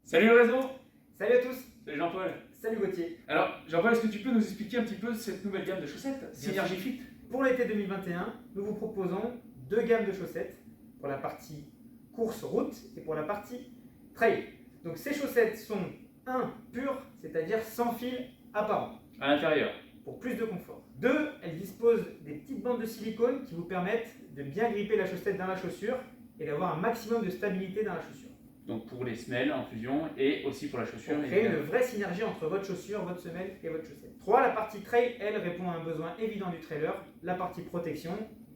Salut le réseau. Salut à tous. Salut Jean-Paul. Salut Gauthier. Alors Jean-Paul, est-ce que tu peux nous expliquer un petit peu cette nouvelle gamme de chaussettes Synergy Fit? Pour l'été 2021, nous vous proposons deux gammes de chaussettes pour la partie course-route et pour la partie trail. Donc ces chaussettes sont pures, c'est-à-dire sans fil apparent, À l'intérieur. pour plus de confort. 2, elles disposent des petites bandes de silicone qui vous permettent de bien gripper la chaussette dans la chaussure et d'avoir un maximum de stabilité dans la chaussure. Donc pour les semelles en fusion et aussi pour la chaussure. Pour créer une vraie synergie entre votre chaussure, votre semelle et votre chaussette. 3, la partie trail, elle, répond à un besoin évident du trailer, la partie protection.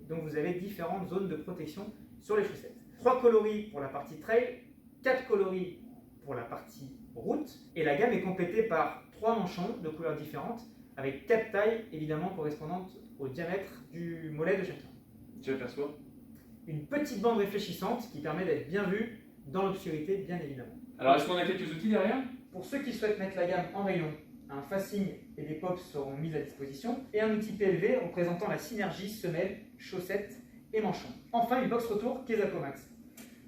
Donc vous avez différentes zones de protection sur les chaussettes. 3 coloris pour la partie trail, 4 coloris pour la partie route. Et la gamme est complétée par 3 manchons de couleurs différentes avec 4 tailles évidemment correspondantes au diamètre du mollet de chacun. Tu aperçois? Une petite bande réfléchissante qui permet d'être bien vue dans l'obscurité, bien évidemment. Alors est-ce qu'on a quelques outils derrière? Pour ceux qui souhaitent mettre la gamme en rayon, un facing et des pops seront mis à disposition et un outil PLV représentant la synergie semelle, chaussette et manchon. Enfin, une box retour Kesako Max.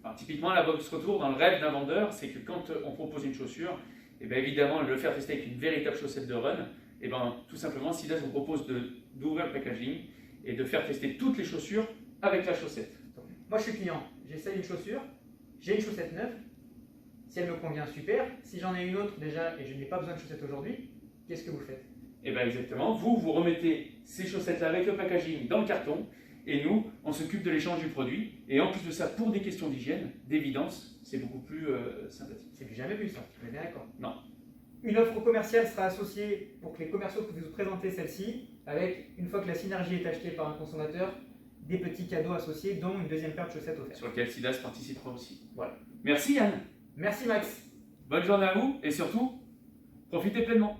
Alors typiquement la box retour dans le rêve d'un vendeur, c'est que quand on propose une chaussure, et bien évidemment le faire tester avec une véritable chaussette de run, et bien tout simplement Sidas vous propose d'ouvrir le packaging et de faire tester toutes les chaussures avec la chaussette. Donc, moi je suis client, j'essaye une chaussure, j'ai une chaussette neuve, si elle me convient super, si j'en ai une autre déjà et je n'ai pas besoin de chaussette aujourd'hui, qu'est-ce que vous faites? Et bien exactement, vous remettez ces chaussettes-là avec le packaging dans le carton et nous, on s'occupe de l'échange du produit. Et en plus de ça, pour des questions d'hygiène, d'évidence, c'est beaucoup plus sympathique. C'est du jamais vu ça, on est bien d'accord. Non. Une offre commerciale sera associée pour que les commerciaux puissent vous présenter celle-ci, avec, une fois que la synergie est achetée par un consommateur, des petits cadeaux associés, dont une deuxième paire de chaussettes offerte. Sur lequel Sidas participera aussi. Voilà. Merci Yann. Merci Max. Bonne journée à vous et surtout, profitez pleinement.